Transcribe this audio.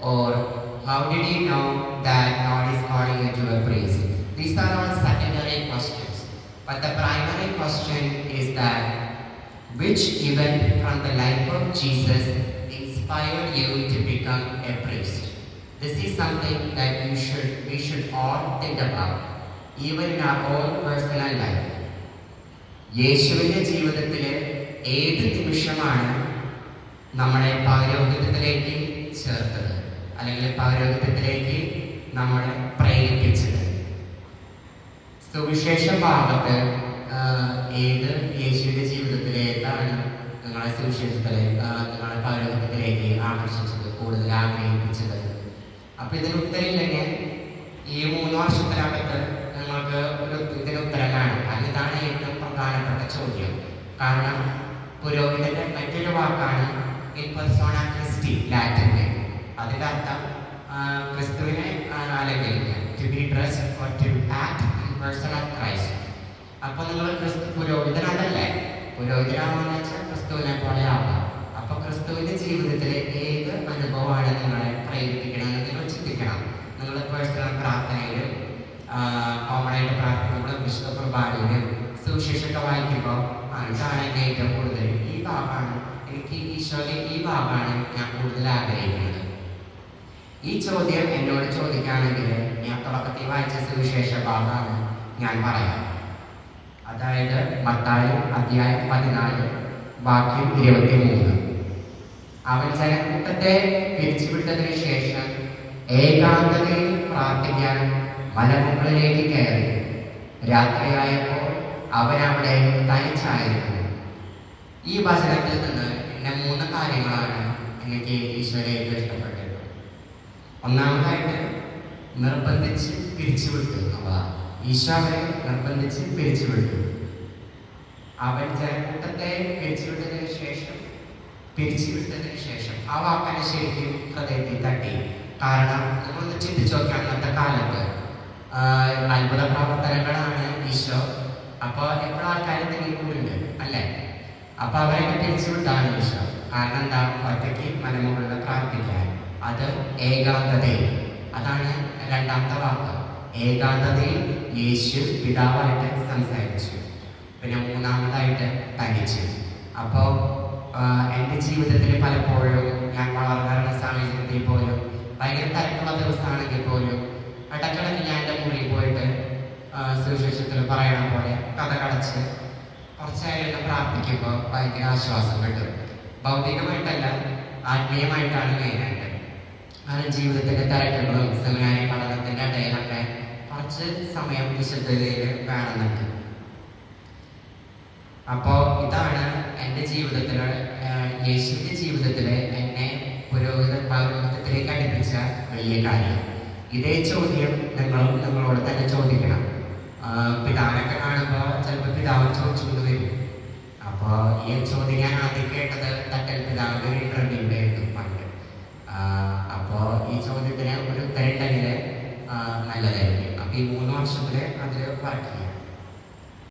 Or how did you know that God is calling you to a priest? These are all secondary questions. But the primary question is that which event from the life of Jesus inspired you to become a priest? This is something that we should all think about, even in our own personal life. യേശുവിൻ്റെ ജീവിതത്തിലെ ഏത് നിമിഷമാണ് നമ്മളെ പൗരോഹിത്യത്തിലേക്ക് ചേർത്തത്, അല്ലെങ്കിൽ പൗരോഹിത്യത്തിലേക്ക് നമ്മളെ പ്രേരിപ്പിച്ചത്? സുവിശേഷ ഭാഗത്ത് ഏത് യേശുവിൻ്റെ ജീവിതത്തിലെ ഏതാണ് നിങ്ങളെ സുവിശേഷത്തിലെ നിങ്ങളെ പൗരോഹിത്യത്തിലേക്ക് ആകർഷിച്ചത്, കൂടുതൽ ആഗ്രഹിപ്പിച്ചത്? അപ്പൊ ഇതിന് ഉത്തരമില്ലെങ്കിൽ ഈ 3 വർഷത്തിനകത്ത് നിങ്ങൾക്ക് ഇതിന് ഉത്തരം കാണും. കാരണം ഇതാണ് ഏറ്റവും പ്രധാനപ്പെട്ട ചോദ്യം. കാരണം പുരോഹിതന്റെ മറ്റൊരു വാക്കാണ് ഇൻ പെർസോണ ക്രിസ്റ്റി, ലാറ്റിൻ്റെ. അതിൻ്റെ അർത്ഥം ക്രിസ്തുവിനെ അലങ്കരിക്കുക, to be dressed or to act in person of Christ. അപ്പോൾ നിങ്ങൾ പുരോഹിതനല്ലേ? പുരോഹിതനാണെന്ന് വെച്ചാൽ ക്രിസ്തുവിനെ പോലെ ആവാം. അപ്പോൾ ക്രിസ്തുവിൻ്റെ ജീവിതത്തിലെ ഏത് അനുഭവമാണ് നിങ്ങളെ പ്രേരിപ്പിക്കണമെന്ന് നിങ്ങൾ ചിന്തിക്കണം. നിങ്ങൾ പേഴ്സണൽ പ്രാർത്ഥനയിലും കോമണായിട്ട് പ്രാർത്ഥിക്കുമ്പോഴും വിശുദ്ധ കുർബാനയിലും സുവിശേഷമൊക്കെ വായിക്കുമ്പോൾ ഇതാണ് എൻ്റെ ഏറ്റവും കൂടുതൽ, ഈ ഭാഗമാണ് എനിക്ക് ഈശോയുടെ ഈ ഭാഗമാണ് ഞാൻ കൂടുതൽ ആഗ്രഹിക്കുന്നത്. ഈ ചോദ്യം എന്നോട് ചോദിക്കുകയാണെങ്കിൽ ഞാൻ തുടക്കത്തിൽ വായിച്ച സുവിശേഷ ഭാഗമാണ് ഞാൻ പറയാം. അതായത് മത്തായി അധ്യായം 14 വാക്യം 23. അവൻ ജനക്കൂട്ടത്തെ പിരിച്ചുവിട്ടതിന് ശേഷം ഏകാന്തതയിൽ പ്രാർത്ഥിക്കാൻ മലമുകളിലേക്ക് കയറി. രാത്രിയായപ്പോൾ അവൻ അവിടെ തനിച്ചായിരുന്നു. ഈ വചനത്തിൽ നിന്ന് എന്നെ 3 കാര്യങ്ങളാണ് എനിക്ക് ഈശോയെ ഏറ്റവും ഇഷ്ടപ്പെട്ടത്. ഒന്നാമതായിട്ട് നിർബന്ധിച്ച് പിരിച്ചുവിട്ടു എന്നുള്ളതാണ്. ഈശോ അവരെ നിർബന്ധിച്ച് പിരിച്ചുവിട്ടു. അവൻ ജനക്കൂട്ടത്തെ പിരിച്ചുവിട്ടതിന് ശേഷം ആ വാക്കനെ ശരിക്കും ഹൃദയത്തിൽ തട്ടി. കാരണം നമ്മളൊന്ന് ചിന്തിച്ചു നോക്കിയാൽ അന്നത്തെ കാലത്ത് അത്ഭുത പ്രവർത്തനങ്ങളാണ് ഈശോ. അപ്പോൾ എപ്പോഴും ആൾക്കാർ തെങ്ങിക്കൂടുണ്ട് അല്ലേ? അപ്പൊ അവരെ പിരിച്ചുവിട്ടാണ് ഈശോ. കാരണം എന്താ? ഒറ്റയ്ക്ക് മലമുകളിൽ പ്രാർത്ഥിക്കാൻ. അത് ഏകാന്തതയിൽ. അതാണ് രണ്ടാമത്തെ വാക്ക്. ഏകാന്തതയിൽ യേശു പിതാവായിട്ട് സംസാരിച്ചു. പിന്നെ മൂന്നാമതായിട്ട് തനിച്ച്. അപ്പോൾ എൻ്റെ ജീവിതത്തിൽ പലപ്പോഴും ഞാൻ വളർന്ന സാഹചര്യത്തിൽ പോലും ഭയങ്കര തിരക്കുള്ള ദിവസമാണെങ്കിൽ പോലും ഇടക്കിടക്ക് ഞാൻ എൻ്റെ മുറിയിൽ പോയിട്ട് സുവിശേഷത്തിൽ പറയണ പോലെ കഥ കടച്ച് കുറച്ചേരം പ്രാർത്ഥിക്കുമ്പോൾ ഭയങ്കര ആശ്വാസം കിട്ടും. ഭൗതികമായിട്ടല്ല, ആത്മീയമായിട്ടാണ് മെയിനായിട്ട്. കാരണം ജീവിതത്തിൻ്റെ തിരക്കുകളും സെമിനാരി പഠനത്തിൻ്റെ ഇടയിലൊക്കെ കുറച്ച് സമയം വിശുദ്ധതയിൽ വേണമെന്നുണ്ട്. അപ്പോൾ ഇതാണ് എൻ്റെ ജീവിതത്തിൽ, യേശുവിൻ്റെ ജീവിതത്തിൽ എന്നെ പൗരോഹിത്യത്തിലേക്ക് അടുപ്പിച്ച വലിയ കാര്യം. ഇതേ ചോദ്യം നിങ്ങളോട് തന്നെ ചോദിക്കണം. പിതാവിനൊക്കെ കാണുമ്പോൾ ചിലപ്പോൾ പിതാവ് ചോദിച്ചുകൊണ്ട് വരും. അപ്പോൾ ഈ ചോദ്യം ഞാൻ ആദ്യം കേട്ടത് തട്ടൽ പിതാവിൻ്റെ ഒരു ഇന്റർവ്യൂവിലായിരുന്നു പണ്ട്. അപ്പോൾ ഈ ചോദ്യത്തിന് ഒരു ഉത്തരം ഉണ്ടെങ്കിൽ നല്ലതായിരിക്കും. അപ്പോൾ ഈ 3 വർഷത്തിൽ അതിൽ വർക്ക് ചെയ്യാം.